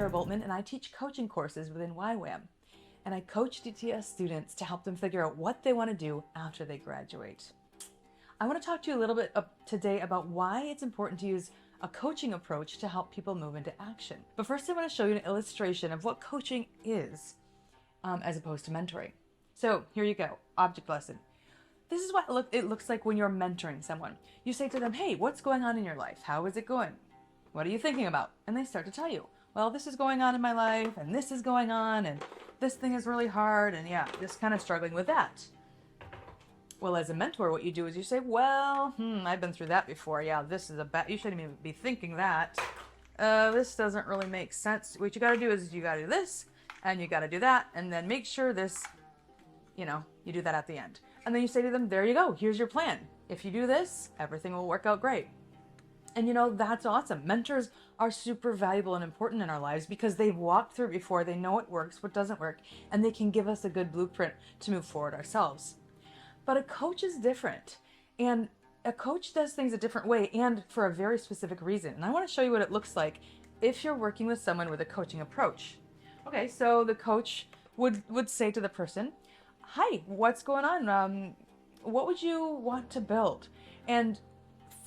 Sarah Boltman, and I teach coaching courses within YWAM. And I coach DTS students to help them figure out what they want to do after they graduate. I want to talk to you a little bit today about why it's important to use a coaching approach to help people move into action. But first I want to show you an illustration of what coaching is as opposed to mentoring. So here you go, object lesson. This is what it looks like when you're mentoring someone. You say to them, hey, what's going on in your life? How is it going? What are you thinking about? And they start to tell you, well, this is going on in my life, and this is going on, and this thing is really hard, and yeah, just kind of struggling with that. Well, as a mentor, what you do is you say, well, I've been through that before. Yeah, this is you shouldn't even be thinking that. This doesn't really make sense. What you got to do is you got to do this, and you got to do that, and then make sure this, you do that at the end. And then you say to them, there you go, here's your plan. If you do this, everything will work out great. And that's awesome. Mentors are super valuable and important in our lives because they've walked through it before. They know what works, what doesn't work, and they can give us a good blueprint to move forward ourselves. But a coach is different, and a coach does things a different way and for a very specific reason. And I want to show you what it looks like if you're working with someone with a coaching approach. Okay, so the coach would say to the person, hi, what's going on? What would you want to build? And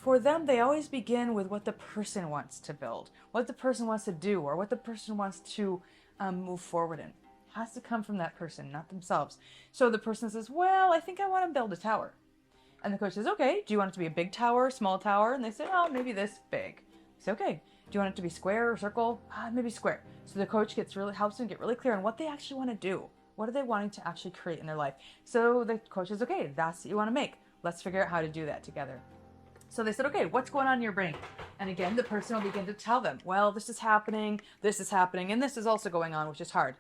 for them, they always begin with what the person wants to build, what the person wants to do, or what the person wants to move forward in. It has to come from that person, not themselves. So the person says, well, I think I want to build a tower. And the coach says, okay, do you want it to be a big tower, small tower? And they say, oh, maybe this big. He says, okay, do you want it to be square or circle? Maybe square. So the coach helps them get really clear on what they actually want to do. What are they wanting to actually create in their life? So the coach says, okay, that's what you want to make. Let's figure out how to do that together. So they said, okay, what's going on in your brain? And again, the person will begin to tell them, well, this is happening, and this is also going on, which is hard.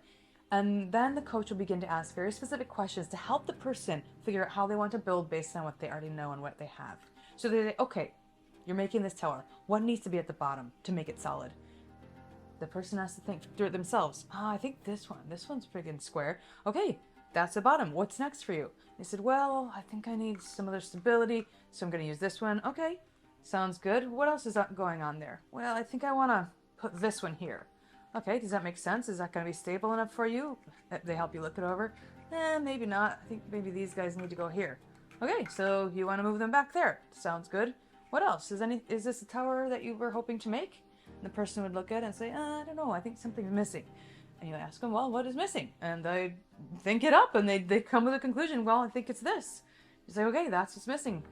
And then the coach will begin to ask very specific questions to help the person figure out how they want to build based on what they already know and what they have. So they say, okay, you're making this tower. What needs to be at the bottom to make it solid? The person has to think through it themselves. I think this one's friggin' square. Okay, that's the bottom. What's next for you? They said, well, I think I need some other stability, so I'm going to use this one. Okay, sounds good. What else is going on there? Well, I think I want to put this one here. Okay, does that make sense? Is that going to be stable enough for you? They help you look it over? Maybe not. I think maybe these guys need to go here. Okay, so you want to move them back there. Sounds good. What else? Is this a tower that you were hoping to make? And the person would look at it and say, I don't know, I think something's missing. And you ask them, well, what is missing? And they think it up, and they come with a conclusion, well, I think it's this. You say, okay, that's what's missing.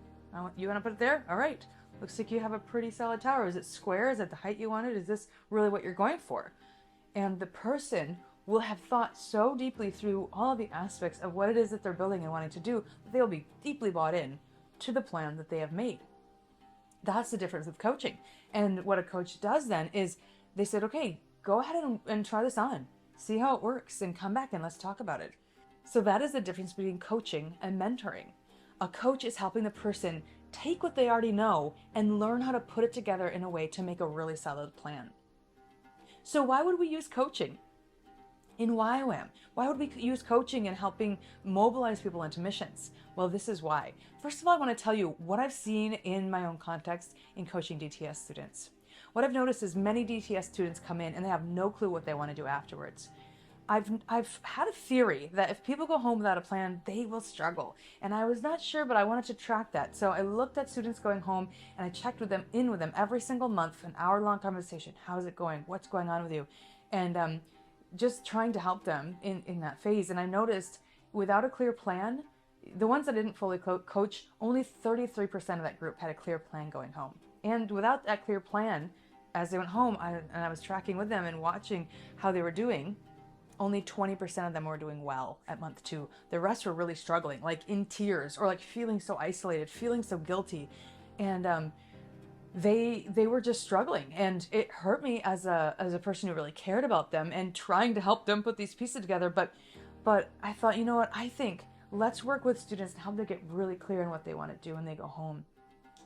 You want to put it there? All right. Looks like you have a pretty solid tower. Is it square? Is it the height you wanted? Is this really what you're going for? And the person will have thought so deeply through all of the aspects of what it is that they're building and wanting to do that they'll be deeply bought in to the plan that they have made. That's the difference with coaching. And what a coach does then is they said, okay, go ahead and try this on. See how it works and come back and let's talk about it. So that is the difference between coaching and mentoring. A coach is helping the person take what they already know and learn how to put it together in a way to make a really solid plan. So why would we use coaching in YWAM? Why would we use coaching in helping mobilize people into missions? Well, this is why. First of all, I want to tell you what I've seen in my own context in coaching DTS students. What I've noticed is many DTS students come in and they have no clue what they want to do afterwards. I've had a theory that if people go home without a plan, they will struggle. And I was not sure, but I wanted to track that. So I looked at students going home and I checked in with them every single month, an hour-long conversation. How's it going? What's going on with you? And just trying to help them in that phase. And I noticed without a clear plan, the ones that didn't fully coach, only 33% of that group had a clear plan going home. And without that clear plan, as they went home, I was tracking with them and watching how they were doing, only 20% of them were doing well at month 2. The rest were really struggling, like in tears or like feeling so isolated, feeling so guilty. And they were just struggling. And it hurt me as a person who really cared about them and trying to help them put these pieces together. But I thought, you know what, I think let's work with students and help them get really clear on what they want to do when they go home.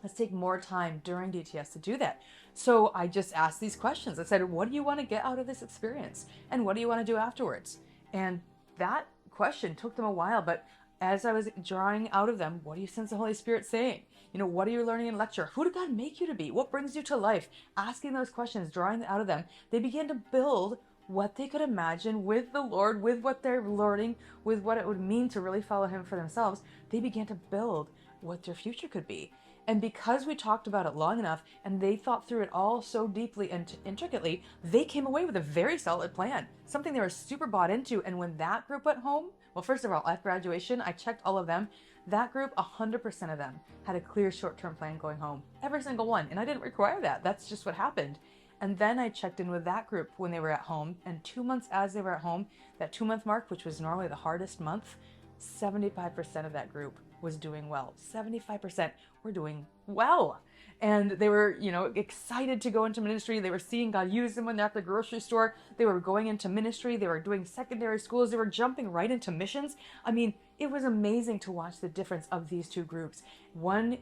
Let's take more time during DTS to do that. So I just asked these questions. I said, what do you want to get out of this experience? And what do you want to do afterwards? And that question took them a while, but as I was drawing out of them, what do you sense the Holy Spirit saying? What are you learning in lecture? Who did God make you to be? What brings you to life? Asking those questions, drawing out of them, they began to build what they could imagine with the Lord, with what they're learning, with what it would mean to really follow him for themselves, they began to build what their future could be. And because we talked about it long enough and they thought through it all so deeply and intricately, they came away with a very solid plan, something they were super bought into. And when that group went home, well, first of all, at graduation, I checked all of them. That group, 100% of them had a clear short-term plan going home. Every single one. And I didn't require that. That's just what happened. And then I checked in with that group when they were at home. And 2 months as they were at home, that 2-month mark, which was normally the hardest month, 75% of that group was doing well. 75% were doing well. And they were, excited to go into ministry. They were seeing God use them when they're at the grocery store. They were going into ministry. They were doing secondary schools. They were jumping right into missions. I mean, it was amazing to watch the difference of these two groups. One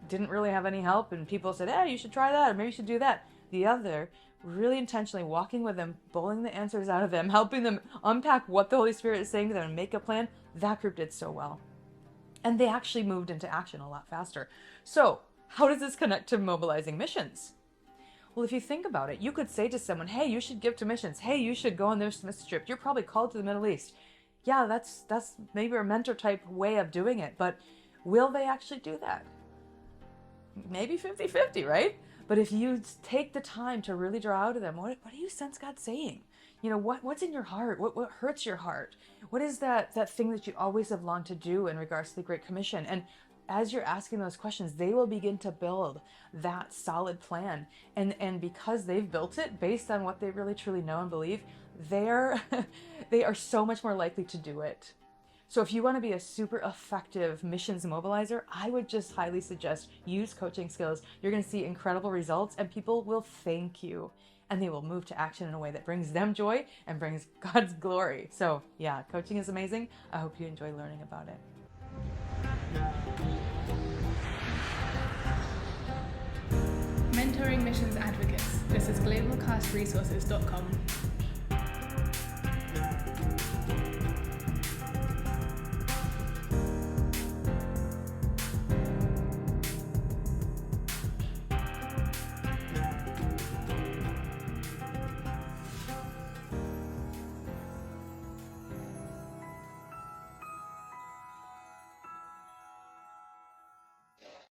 didn't really have any help, and people said, hey, you should try that, or maybe you should do that. The other, really intentionally walking with them, pulling the answers out of them, helping them unpack what the Holy Spirit is saying to them and make a plan. That group did so well. And they actually moved into action a lot faster. So how does this connect to mobilizing missions? Well, if you think about it, you could say to someone, hey, you should give to missions. Hey, you should go on this mission trip. You're probably called to the Middle East. Yeah, that's maybe a mentor type way of doing it. But will they actually do that? Maybe 50-50, right? But if you take the time to really draw out of them, what do you sense God saying? What's in your heart? What hurts your heart? What is that thing that you always have longed to do in regards to the Great Commission? And as you're asking those questions, they will begin to build that solid plan. And because they've built it based on what they really truly know and believe, they are so much more likely to do it. So if you want to be a super effective missions mobilizer, I would just highly suggest use coaching skills. You're going to see incredible results and people will thank you. And they will move to action in a way that brings them joy and brings God's glory. So yeah, coaching is amazing. I hope you enjoy learning about it. Mentoring Missions Advocates. This is globalcastresources.com.